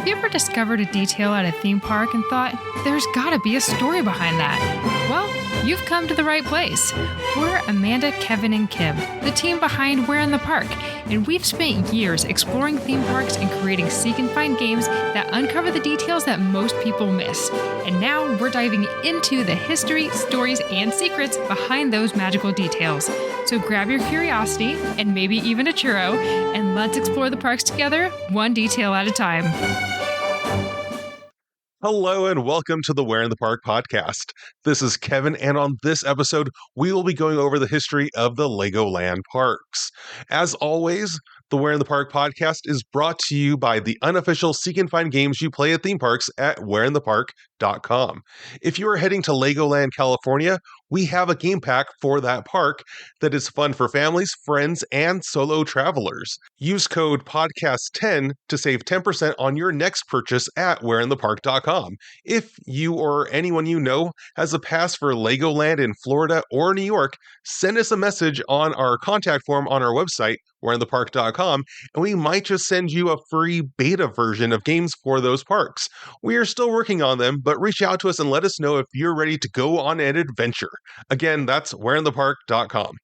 you ever discovered a detail at a theme park and thought, there's gotta be a story behind that? Well, you've come to the right place. We're Amanda, Kevin, and Kim, the team behind Where in the Park, and we've spent years exploring theme parks and creating seek and find games that uncover the details that most people miss. And now we're diving into the history, stories, and secrets behind those magical details. So grab your curiosity, and maybe even a churro, and let's explore the parks together, one detail at a time. Hello and welcome to the Where in the Park podcast. This is Kevin, and on this episode, we will be going over the history of the LEGOLAND parks. As always, the Where in the Park podcast is brought to you by the unofficial seek and find games you play at theme parks at whereinthepark.com. If you are heading to LEGOLAND, California, we have a game pack for that park that is fun for families, friends, and solo travelers. Use code podcast10 to save 10% on your next purchase at whereinthepark.com. If you or anyone you know has a pass for LEGOLAND in Florida or New York, send us a message on our contact form on our website, whereinthepark.com, and we might just send you a free beta version of games for those parks. We are still working on them, but reach out to us and let us know if you're ready to go on an adventure. Again, that's whereinthepark.com.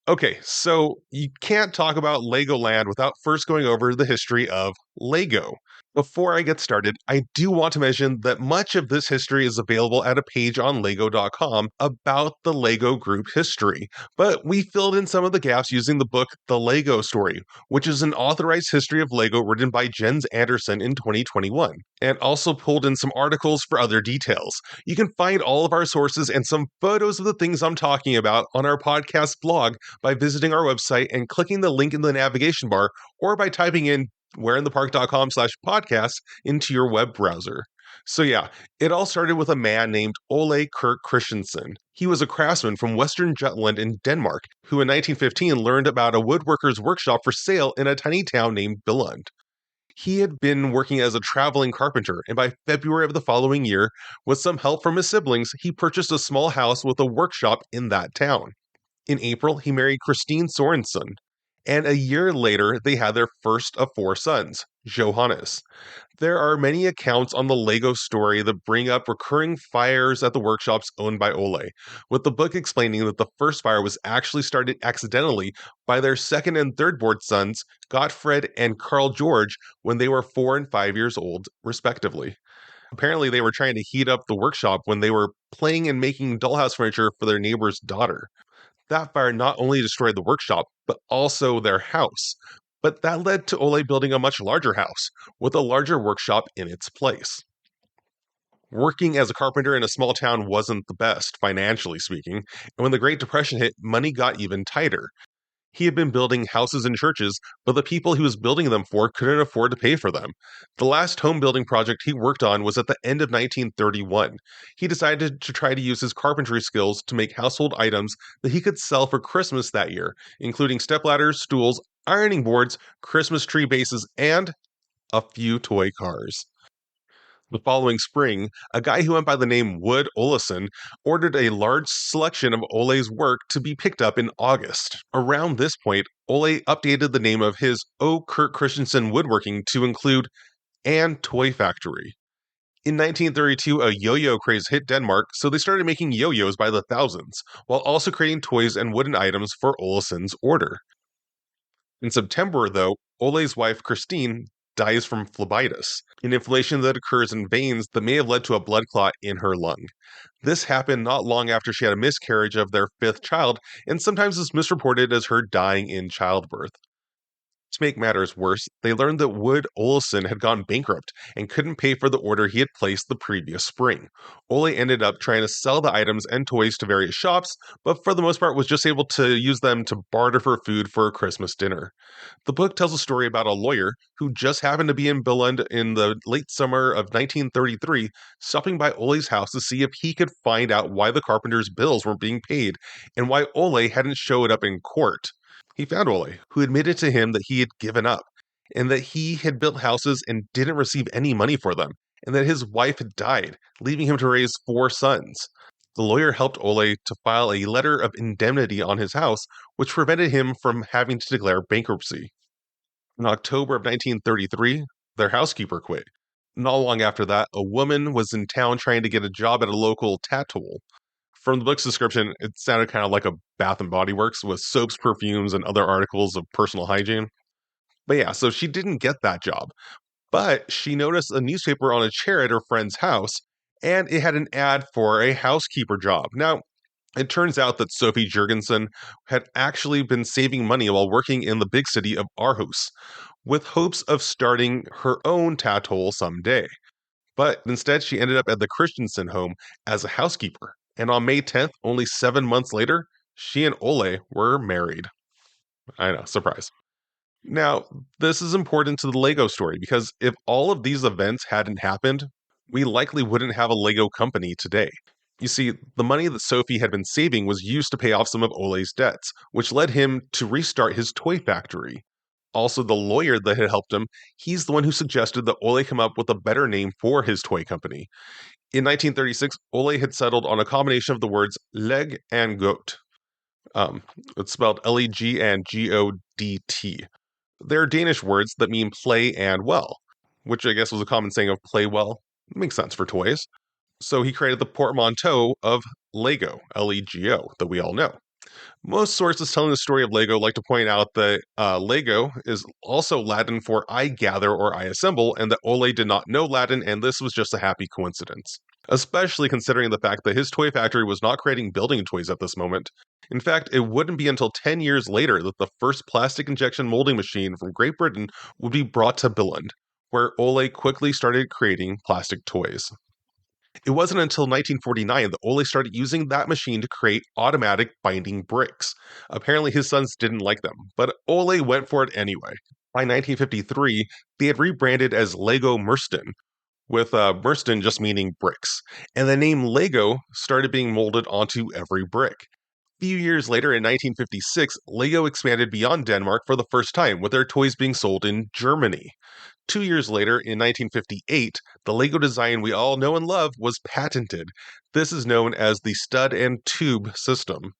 Okay, so you can't talk about LEGOLAND without first going over the history of LEGO. Before I get started, I do want to mention that much of this history is available at a page on lego.com about the LEGO group history, but we filled in some of the gaps using the book The LEGO Story, which is an authorized history of LEGO written by Jens Anderson in 2021, and also pulled in some articles for other details. You can find all of our sources and some photos of the things I'm talking about on our podcast blog by visiting our website and clicking the link in the navigation bar, or by typing in whereinthepark.com/podcast into your web browser. So yeah, it all started with a man named Ole Kirk Christiansen. He was a craftsman from Western Jutland in Denmark, who in 1915 learned about a woodworker's workshop for sale in a tiny town named Billund. He had been working as a traveling carpenter, and by February of the following year, with some help from his siblings, he purchased a small house with a workshop in that town. In April, he married Christine Sorensen, and a year later, they had their first of 4 sons, Johannes. There are many accounts on the LEGO story that bring up recurring fires at the workshops owned by Ole, with the book explaining that the first fire was actually started accidentally by their second and third born sons, Gottfried and Carl George, when they were 4 and 5 years old, respectively. Apparently, they were trying to heat up the workshop when they were playing and making dollhouse furniture for their neighbor's daughter. That fire not only destroyed the workshop, but also their house. But that led to Ole building a much larger house, with a larger workshop in its place. Working as a carpenter in a small town wasn't the best, financially speaking, and when the Great Depression hit, money got even tighter. He had been building houses and churches, but the people he was building them for couldn't afford to pay for them. The last home building project he worked on was at the end of 1931. He decided to try to use his carpentry skills to make household items that he could sell for Christmas that year, including stepladders, stools, ironing boards, Christmas tree bases, and a few toy cars. The following spring, a guy who went by the name Wood Olesen ordered a large selection of Ole's work to be picked up in August. Around this point, Ole updated the name of his Ole Kirk Christiansen woodworking to include "and Toy Factory." In 1932, a yo-yo craze hit Denmark, so they started making yo-yos by the thousands, while also creating toys and wooden items for Olesen's order. In September, though, Ole's wife, Christine, dies from phlebitis, an inflammation that occurs in veins that may have led to a blood clot in her lung. This happened not long after she had a miscarriage of their 5th child, and sometimes is misreported as her dying in childbirth. To make matters worse, they learned that Wood Olesen had gone bankrupt and couldn't pay for the order he had placed the previous spring. Ole ended up trying to sell the items and toys to various shops, but for the most part was just able to use them to barter for food for a Christmas dinner. The book tells a story about a lawyer who just happened to be in Billund in the late summer of 1933, stopping by Ole's house to see if he could find out why the carpenter's bills weren't being paid and why Ole hadn't showed up in court. He found Ole, who admitted to him that he had given up, and that he had built houses and didn't receive any money for them, and that his wife had died, leaving him to raise 4 sons. The lawyer helped Ole to file a letter of indemnity on his house, which prevented him from having to declare bankruptcy. In October of 1933, their housekeeper quit, Not long after that, a woman was in town trying to get a job at a local tattoo. From the book's description, it sounded kind of like a Bath and Body Works with soaps, perfumes, and other articles of personal hygiene. But yeah, so she didn't get that job. But she noticed a newspaper on a chair at her friend's house, and it had an ad for a housekeeper job. Now, it turns out that Sophie Jurgensen had actually been saving money while working in the big city of Aarhus, with hopes of starting her own tattoo someday. But instead, she ended up at the Christiansen home as a housekeeper. And on May 10th, only 7 months later, she and Ole were married. I know, surprise. Now, this is important to the Lego story because if all of these events hadn't happened, we likely wouldn't have a Lego company today. You see, the money that Sophie had been saving was used to pay off some of Ole's debts, which led him to restart his toy factory. Also, the lawyer that had helped him, he's the one who suggested that Ole come up with a better name for his toy company. In 1936, Ole had settled on a combination of the words leg and goat. It's spelled Leg and Godt. They're Danish words that mean play and well, which I guess was a common saying of play well. Makes sense for toys. So he created the portmanteau of Lego, Lego, that we all know. Most sources telling the story of Lego like to point out that Lego is also Latin for I gather or I assemble, and that Ole did not know Latin, and this was just a happy coincidence. Especially considering the fact that his toy factory was not creating building toys at this moment. In fact, it wouldn't be until 10 years later that the first plastic injection molding machine from Great Britain would be brought to Billund, where Ole quickly started creating plastic toys. It wasn't until 1949 that Ole started using that machine to create automatic binding bricks. Apparently, his sons didn't like them, but Ole went for it anyway. By 1953, they had rebranded as Lego Merston, with Merston just meaning bricks, and the name Lego started being molded onto every brick. A few years later, in 1956, Lego expanded beyond Denmark for the first time, with their toys being sold in Germany. 2 years later, in 1958, the Lego design we all know and love was patented. This is known as the stud and tube system.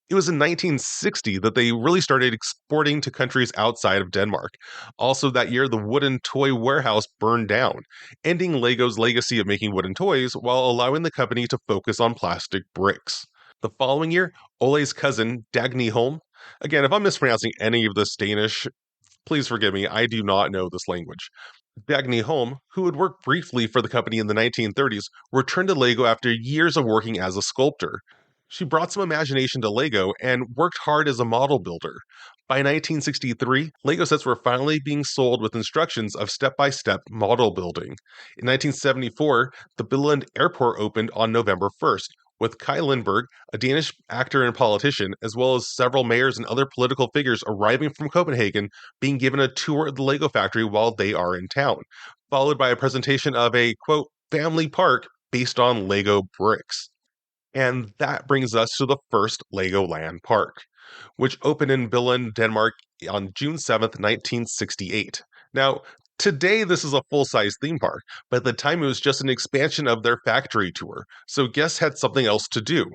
It was in 1960 that they really started exporting to countries outside of Denmark. Also, that year, the wooden toy warehouse burned down, ending Lego's legacy of making wooden toys while allowing the company to focus on plastic bricks. The following year, Ole's cousin, Dagny Holm, again, if I'm mispronouncing any of this Danish, please forgive me, I do not know this language. Dagny Holm, who had worked briefly for the company in the 1930s, returned to Lego after years of working as a sculptor. She brought some imagination to Lego and worked hard as a model builder. By 1963, Lego sets were finally being sold with instructions of step-by-step model building. In 1974, the Billund airport opened on November 1st, with Kai Lindberg, a Danish actor and politician, as well as several mayors and other political figures arriving from Copenhagen, being given a tour of the Lego factory while they are in town, followed by a presentation of a, quote, family park based on Lego bricks. And that brings us to the first LEGOLAND park, which opened in Billund, Denmark on June 7th, 1968. Now, today this is a full-size theme park, but at the time it was just an expansion of their factory tour, so guests had something else to do.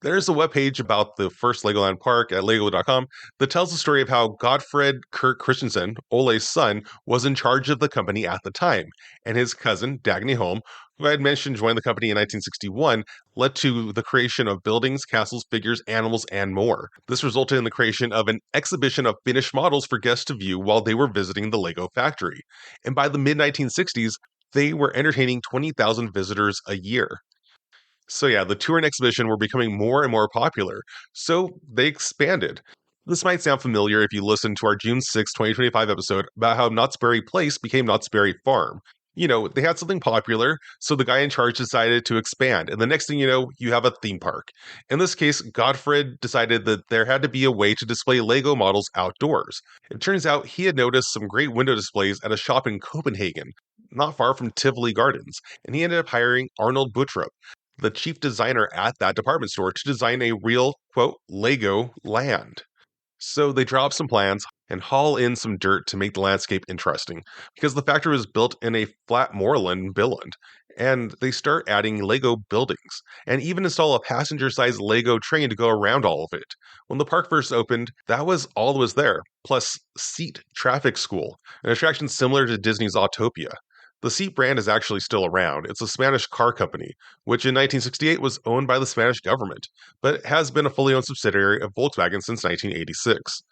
There's a webpage about the first LEGOLAND park at lego.com that tells the story of how Godfred Kirk Christiansen, Ole's son, was in charge of the company at the time, and his cousin, Dagny Holm, who I had mentioned joined the company in 1961, led to the creation of buildings, castles, figures, animals, and more. This resulted in the creation of an exhibition of finished models for guests to view while they were visiting the Lego factory. And by the mid-1960s, they were entertaining 20,000 visitors a year. So yeah, the tour and exhibition were becoming more and more popular, so they expanded. This might sound familiar if you listened to our June 6, 2025 episode about how Knott's Berry Place became Knott's Berry Farm. You know, they had something popular, so the guy in charge decided to expand, and the next thing you know, you have a theme park. In this case, Godfred decided that there had to be a way to display Lego models outdoors. It turns out he had noticed some great window displays at a shop in Copenhagen, not far from Tivoli Gardens, and he ended up hiring Arnold Buttrup, the chief designer at that department store, to design a real, quote, Lego land. So they draw up some plans and haul in some dirt to make the landscape interesting, because the factory was built in a flat moorland in Billund, and they start adding Lego buildings, and even install a passenger-sized Lego train to go around all of it. When the park first opened, that was all that was there, plus Seat Traffic School, an attraction similar to Disney's Autopia. The Seat brand is actually still around. It's a Spanish car company, which in 1968 was owned by the Spanish government, but has been a fully owned subsidiary of Volkswagen since 1986.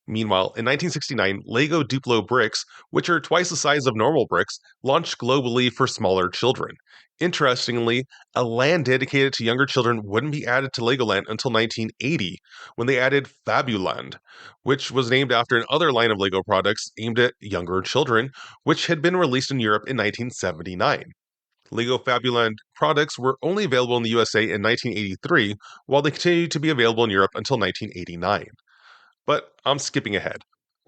Meanwhile, in 1969, Lego Duplo bricks, which are twice the size of normal bricks, launched globally for smaller children. Interestingly, a land dedicated to younger children wouldn't be added to Legoland until 1980, when they added Fabuland, which was named after another line of Lego products aimed at younger children, which had been released in Europe in 1979. Lego Fabuland products were only available in the USA in 1983, while they continued to be available in Europe until 1989. But I'm skipping ahead.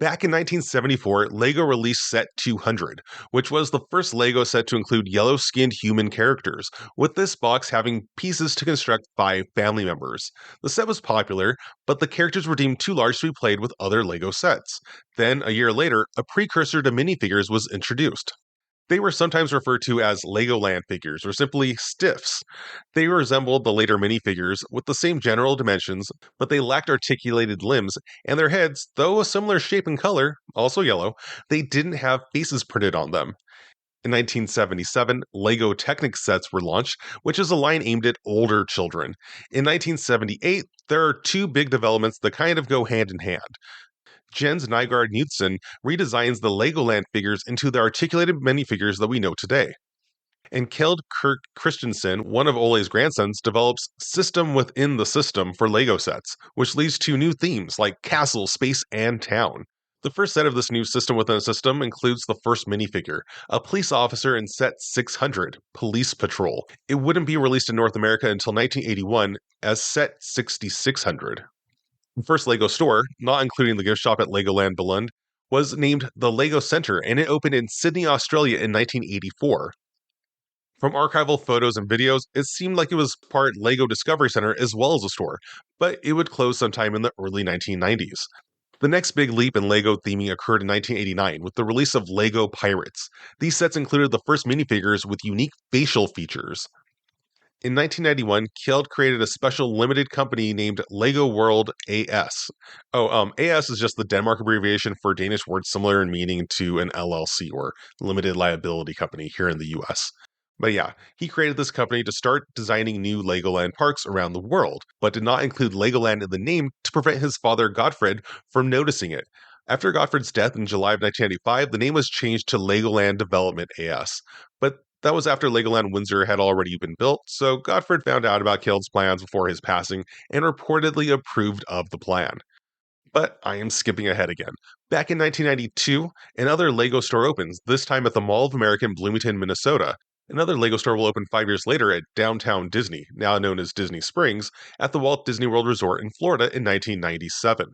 Back in 1974, LEGO released Set 200, which was the first LEGO set to include yellow-skinned human characters, with this box having pieces to construct 5 family members. The set was popular, but the characters were deemed too large to be played with other LEGO sets. Then, a year later, a precursor to minifigures was introduced. They were sometimes referred to as LEGOLAND figures, or simply stiffs. They resembled the later minifigures with the same general dimensions, but they lacked articulated limbs, and their heads, though a similar shape and color, also yellow, they didn't have faces printed on them. In 1977, LEGO Technic sets were launched, which is a line aimed at older children. In 1978, there are 2 big developments that kind of go hand in hand. Jens Nygaard Knudsen redesigns the Legoland figures into the articulated minifigures that we know today. And Ole Kirk Christiansen, one of Ole's grandsons, develops system within the system for Lego sets, which leads to new themes like castle, space, and town. The first set of this new system within a system includes the first minifigure, a police officer in set 600, Police Patrol. It wouldn't be released in North America until 1981 as set 6600. The first LEGO store, not including the gift shop at Legoland Billund, was named the LEGO Center, and it opened in Sydney, Australia in 1984. From archival photos and videos, it seemed like it was part LEGO Discovery Center as well as a store, but it would close sometime in the early 1990s. The next big leap in LEGO theming occurred in 1989 with the release of LEGO Pirates. These sets included the first minifigures with unique facial features. In 1991, Kjeld created a special limited company named LEGO World AS. AS is just the Denmark abbreviation for a Danish word similar in meaning to an LLC, or limited liability company, here in the US. But yeah, he created this company to start designing new Legoland parks around the world, but did not include Legoland in the name to prevent his father Gottfred from noticing it. After Gottfred's death in July of 1995, the name was changed to Legoland Development AS. But that was after Legoland Windsor had already been built, so Gottfred found out about Kjeld's plans before his passing and reportedly approved of the plan. But I am skipping ahead again. Back in 1992, another LEGO store opens, this time at the Mall of America in Bloomington, Minnesota. Another LEGO store will open 5 years later at Downtown Disney, now known as Disney Springs, at the Walt Disney World Resort in Florida in 1997.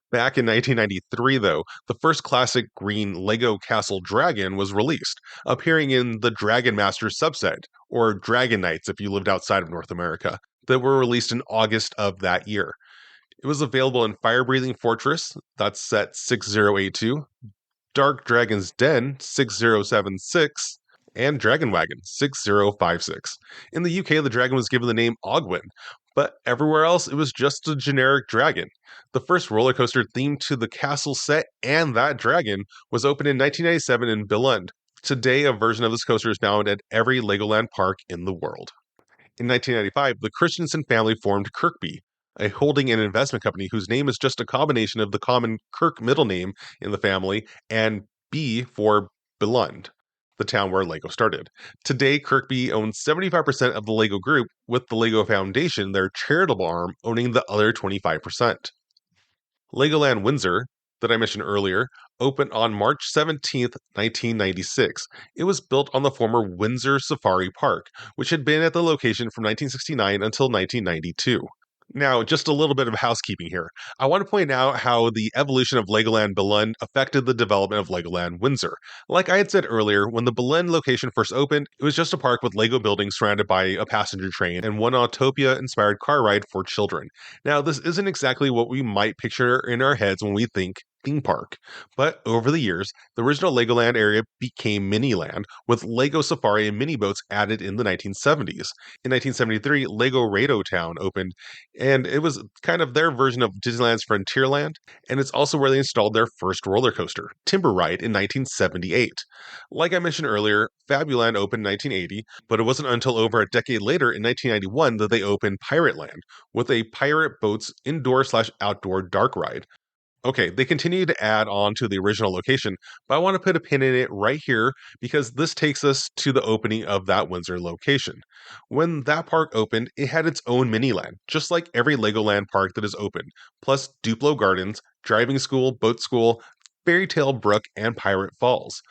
Back in 1993, though, the first classic green LEGO Castle Dragon was released, appearing in the Dragon Master subset, or Dragon Knights if you lived outside of North America, that were released in August of that year. It was available in Fire Breathing Fortress, that's set 6082, Dark Dragon's Den 6076, and Dragon Wagon 6056. In the UK, the dragon was given the name Ogwyn, but everywhere else it was just a generic dragon. The first roller coaster themed to the castle set and that dragon was opened in 1997 in Billund. Today, a version of this coaster is found at every Legoland park in the world. In 1995, the Christiansen family formed Kirkby, a holding and investment company whose name is just a combination of the common Kirk middle name in the family and B for Billund, the town where LEGO started. Today, Kirkby owns 75% of the LEGO group, with the LEGO Foundation, their charitable arm, owning the other 25%. Legoland Windsor, that I mentioned earlier, opened on March 17, 1996. It was built on the former Windsor Safari Park, which had been at the location from 1969 until 1992. Now, just a little bit of housekeeping here. I want to point out how the evolution of Legoland Billund affected the development of Legoland Windsor. Like I had said earlier, when the Billund location first opened, it was just a park with Lego buildings surrounded by a passenger train and one Autopia-inspired car ride for children. Now, this isn't exactly what we might picture in our heads when we think theme park. But over the years, the original Legoland area became Miniland, with Lego Safari and mini boats added in the 1970s. In 1973, Lego Rado Town opened, and it was kind of their version of Disneyland's Frontierland, and it's also where they installed their first roller coaster, Timber Ride, in 1978. Like I mentioned earlier, Fabuland opened in 1980, but it wasn't until over a decade later in 1991 that they opened Pirate Land, with a pirate boats indoor/outdoor dark ride. Okay, they continue to add on to the original location, but I want to put a pin in it right here because this takes us to the opening of that Windsor location. When that park opened, it had its own Miniland, just like every Legoland park that is opened, plus Duplo Gardens, driving school, boat school, Fairy Tale Brook, and Pirate Falls.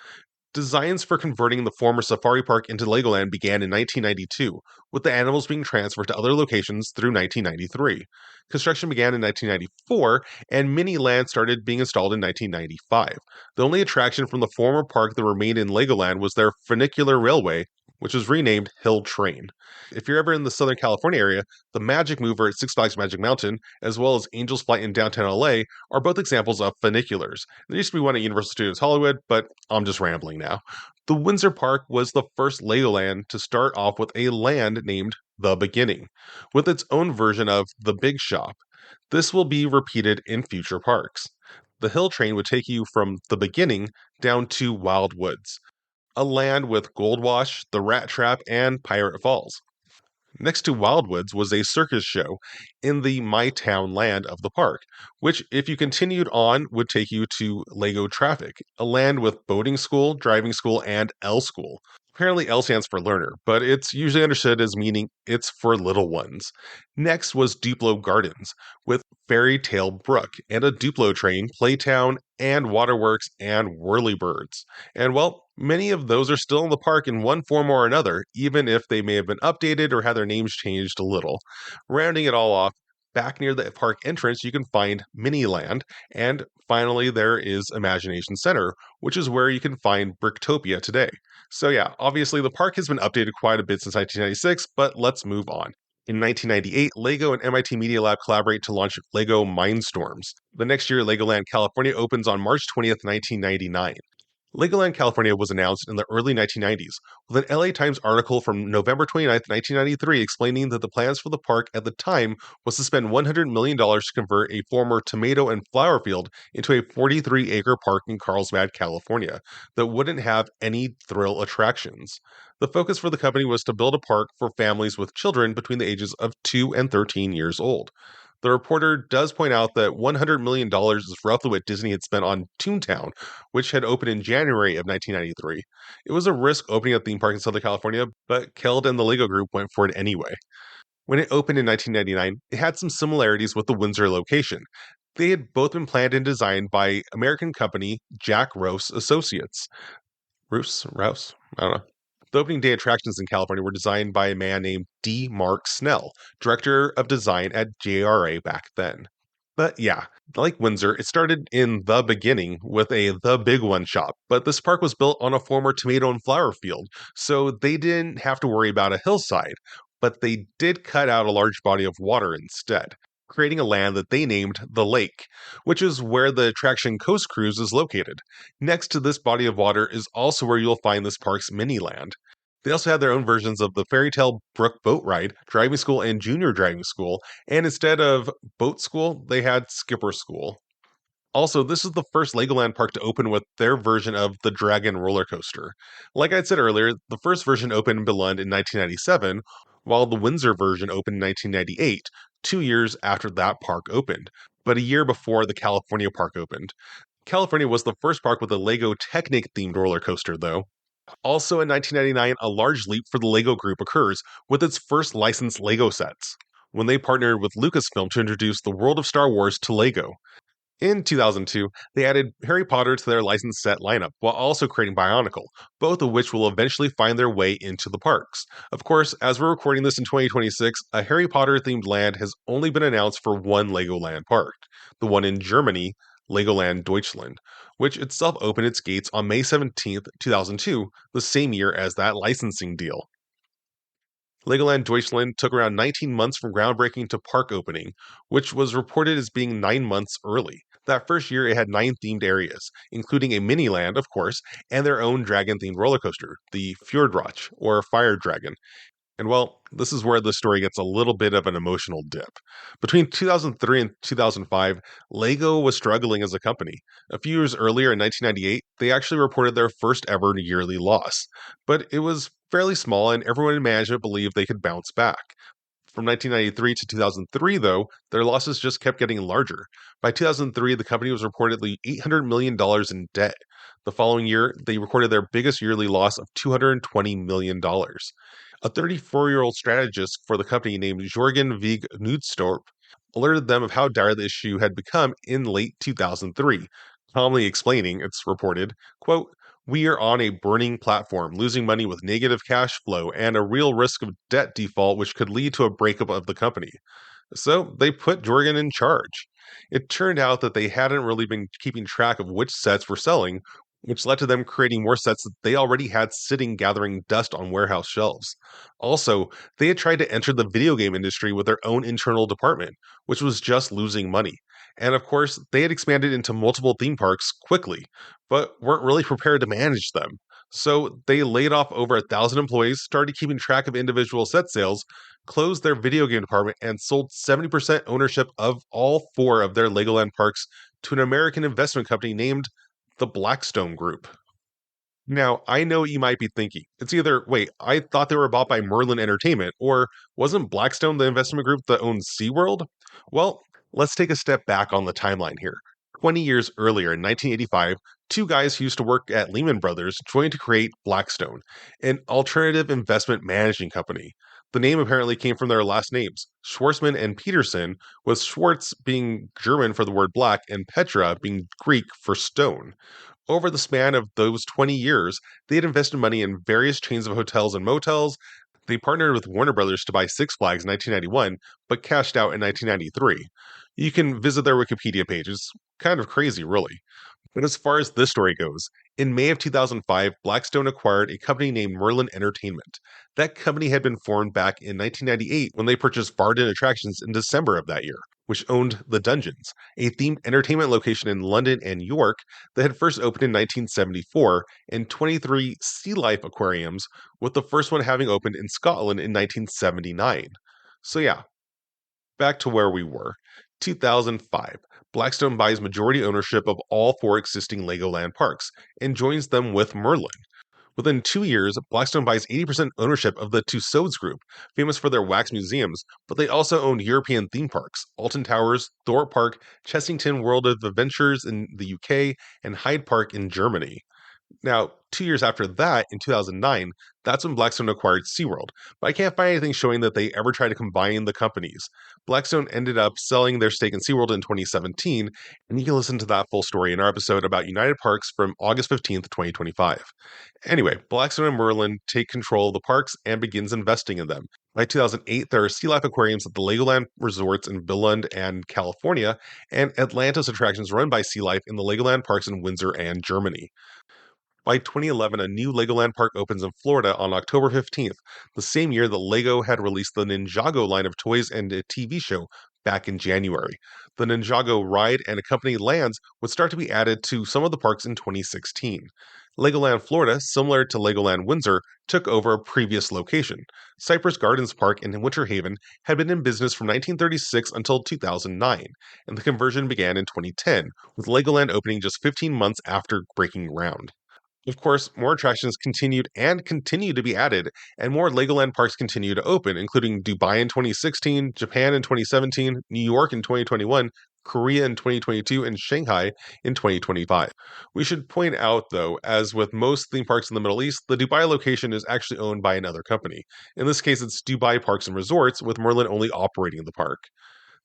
Designs for converting the former safari park into Legoland began in 1992, with the animals being transferred to other locations through 1993. Construction began in 1994, and Miniland started being installed in 1995. The only attraction from the former park that remained in Legoland was their funicular railway, which was renamed Hill Train. If you're ever in the Southern California area, the Magic Mover at Six Flags Magic Mountain, as well as Angel's Flight in downtown LA, are both examples of funiculars. There used to be one at Universal Studios Hollywood, but I'm just rambling now. The Windsor Park was the first Legoland to start off with a land named The Beginning, with its own version of The Big Shop. This will be repeated in future parks. The Hill Train would take you from The Beginning down to Wild Woods, a land with Gold Wash, the Rat Trap, and Pirate Falls. Next to Wildwoods was a circus show in the My Town land of the park, which, if you continued on, would take you to Lego Traffic, a land with boating school, driving school, and L School. Apparently, L stands for learner, but it's usually understood as meaning it's for little ones. Next was Duplo Gardens, with Fairy Tale Brook and a Duplo train, Playtown, and Waterworks, and Whirlybirds. And well, many of those are still in the park in one form or another, even if they may have been updated or had their names changed a little. Rounding it all off, back near the park entrance, you can find Miniland, and finally, there is Imagination Center, which is where you can find Bricktopia today. So yeah, obviously the park has been updated quite a bit since 1996, but let's move on. In 1998, LEGO and MIT Media Lab collaborate to launch LEGO Mindstorms. The next year, LEGOLAND California opens on March 20th, 1999. LEGOLAND California was announced in the early 1990s, with an LA Times article from November 29, 1993 explaining that the plans for the park at the time was to spend $100 million to convert a former tomato and flower field into a 43-acre park in Carlsbad, California, that wouldn't have any thrill attractions. The focus for the company was to build a park for families with children between the ages of 2 and 13 years old. The reporter does point out that $100 million is roughly what Disney had spent on Toontown, which had opened in January of 1993. It was a risk opening a theme park in Southern California, but Keld and the LEGO Group went for it anyway. When it opened in 1999, it had some similarities with the Windsor location. They had both been planned and designed by American company Jack Rouse Associates. Rouse? I don't know. The opening day attractions in California were designed by a man named D. Mark Snell, director of design at JRA back then. But yeah, like Windsor, it started in the beginning with a The Big One shop, but this park was built on a former tomato and flower field, so they didn't have to worry about a hillside, but they did cut out a large body of water instead, creating a land that they named the Lake, which is where the attraction Coast Cruise is located. Next to this body of water is also where you'll find this park's Miniland. They also had their own versions of the Fairy Tale Brook boat ride, driving school, and junior driving school, and instead of boat school, they had skipper school. Also, this is the first Legoland park to open with their version of the Dragon roller coaster. Like I said earlier, the first version opened in Billund in 1997, while the Windsor version opened in 1998, 2 years after that park opened, but a year before the California park opened. California was the first park with a Lego Technic-themed roller coaster, though. Also in 1999, a large leap for the LEGO Group occurs with its first licensed LEGO sets, when they partnered with Lucasfilm to introduce the world of Star Wars to LEGO. In 2002, they added Harry Potter to their licensed set lineup, while also creating Bionicle, both of which will eventually find their way into the parks. Of course, as we're recording this in 2026, a Harry Potter-themed land has only been announced for one Legoland park, the one in Germany, Legoland Deutschland, which itself opened its gates on May 17, 2002, the same year as that licensing deal. Legoland Deutschland took around 19 months from groundbreaking to park opening, which was reported as being 9 months early. That first year, it had 9 themed areas, including a Miniland, of course, and their own dragon-themed roller coaster, the Fjordroch, or Fire Dragon. And well, this is where the story gets a little bit of an emotional dip. Between 2003 and 2005, LEGO was struggling as a company. A few years earlier, in 1998, they actually reported their first ever yearly loss. But it was fairly small, and everyone in management believed they could bounce back. From 1993 to 2003, though, their losses just kept getting larger. By 2003, the company was reportedly $800 million in debt. The following year, they recorded their biggest yearly loss of $220 million. A 34-year-old strategist for the company named Jorgen Vig Knudstorp alerted them of how dire the issue had become in late 2003, calmly explaining, it's reported, quote, "We are on a burning platform, losing money with negative cash flow and a real risk of debt default which could lead to a breakup of the company." So they put Jorgen in charge. It turned out that they hadn't really been keeping track of which sets were selling, which led to them creating more sets that they already had sitting gathering dust on warehouse shelves. Also, they had tried to enter the video game industry with their own internal department, which was just losing money. And of course, they had expanded into multiple theme parks quickly, but weren't really prepared to manage them. So they laid off over 1,000 employees, started keeping track of individual set sales, closed their video game department, and sold 70% ownership of all 4 of their Legoland parks to an American investment company named the Blackstone Group. Now, I know what you might be thinking. It's either, wait, I thought they were bought by Merlin Entertainment, or wasn't Blackstone the investment group that owns SeaWorld? Well, let's take a step back on the timeline here. 20 years earlier, in 1985, 2 guys who used to work at Lehman Brothers joined to create Blackstone, an alternative investment managing company. The name apparently came from their last names, Schwarzman and Peterson, with Schwartz being German for the word black and Petra being Greek for stone. Over the span of those 20 years, they had invested money in various chains of hotels and motels. They partnered with Warner Brothers to buy Six Flags in 1991, but cashed out in 1993. You can visit their Wikipedia page. It's kind of crazy, really. But as far as this story goes, in May of 2005, Blackstone acquired a company named Merlin Entertainment. That company had been formed back in 1998 when they purchased Varden Attractions in December of that year, which owned The Dungeons, a themed entertainment location in London and York that had first opened in 1974, and 23 sea life aquariums, with the first one having opened in Scotland in 1979. So yeah, back to where we were. 2005, Blackstone buys majority ownership of all 4 existing Legoland parks and joins them with Merlin. Within 2 years, Blackstone buys 80% ownership of the Tussauds Group, famous for their wax museums, but they also owned European theme parks, Alton Towers, Thorpe Park, Chessington World of Adventures in the UK, and Hyde Park in Germany. Now, 2 years after that, in 2009, that's when Blackstone acquired SeaWorld, but I can't find anything showing that they ever tried to combine the companies. Blackstone ended up selling their stake in SeaWorld in 2017, and you can listen to that full story in our episode about United Parks from August 15th, 2025. Anyway, Blackstone and Merlin take control of the parks and begins investing in them. By 2008, there are sea life aquariums at the Legoland resorts in Billund and California, and Atlantis attractions run by Sea Life in the Legoland parks in Windsor and Germany. By 2011, a new Legoland park opens in Florida on October 15th, the same year that LEGO had released the Ninjago line of toys and a TV show back in January. The Ninjago ride and accompanying lands would start to be added to some of the parks in 2016. Legoland Florida, similar to Legoland Windsor, took over a previous location. Cypress Gardens Park in Winter Haven had been in business from 1936 until 2009, and the conversion began in 2010, with Legoland opening just 15 months after breaking ground. Of course, more attractions continued and continue to be added, and more Legoland parks continue to open, including Dubai in 2016, Japan in 2017, New York in 2021, Korea in 2022, and Shanghai in 2025. We should point out, though, as with most theme parks in the Middle East, the Dubai location is actually owned by another company. In this case, it's Dubai Parks and Resorts, with Merlin only operating the park.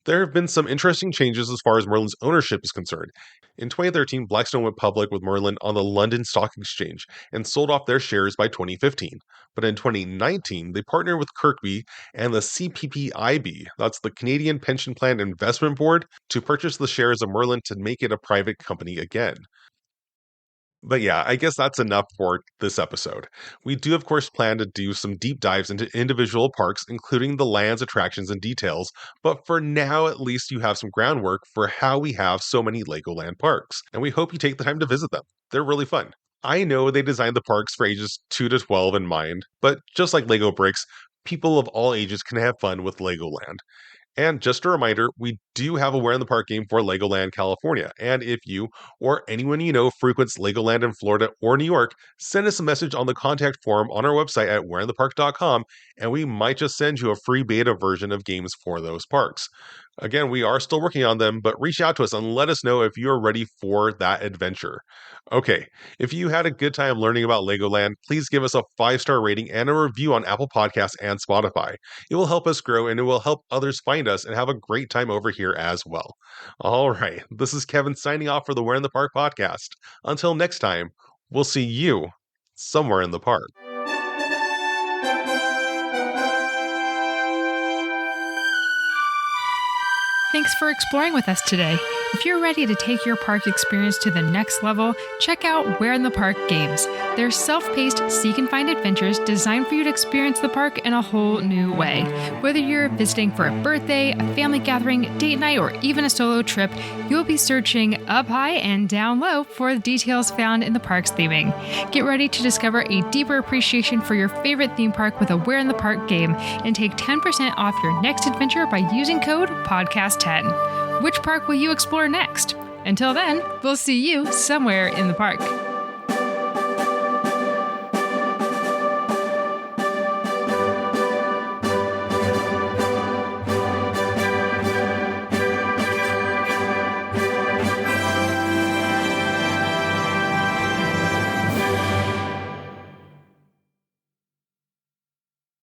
There have been some interesting changes as far as Merlin's ownership is concerned. In 2013, Blackstone went public with Merlin on the London Stock Exchange and sold off their shares by 2015. But in 2019, they partnered with Kirkby and the CPPIB, that's the Canadian Pension Plan Investment Board, to purchase the shares of Merlin to make it a private company again. But yeah, I guess that's enough for this episode. We do, of course, plan to do some deep dives into individual parks, including the land's attractions and details. But for now, at least you have some groundwork for how we have so many Legoland parks. And we hope you take the time to visit them. They're really fun. I know they designed the parks for ages 2 to 12 in mind, but just like Lego bricks, people of all ages can have fun with Legoland. And just a reminder, we do have a Where in the Park game for Legoland, California. And if you or anyone you know frequents Legoland in Florida or New York, send us a message on the contact form on our website at whereinthepark.com, and we might just send you a free beta version of games for those parks. Again, we are still working on them, but reach out to us and let us know if you're ready for that adventure. Okay, if you had a good time learning about Legoland, please give us a 5-star rating and a review on Apple Podcasts and Spotify. It will help us grow and it will help others find us and have a great time over here as well. All right, this is Kevin signing off for the Where in the Park podcast. Until next time, we'll see you somewhere in the park. Thanks for exploring with us today. If you're ready to take your park experience to the next level, check out Where in the Park Games. They're self-paced, seek-and-find adventures designed for you to experience the park in a whole new way. Whether you're visiting for a birthday, a family gathering, date night, or even a solo trip, you'll be searching up high and down low for the details found in the park's theming. Get ready to discover a deeper appreciation for your favorite theme park with a Where in the Park game and take 10% off your next adventure by using code PODCAST10. Which park will you explore next? Until then, we'll see you somewhere in the park.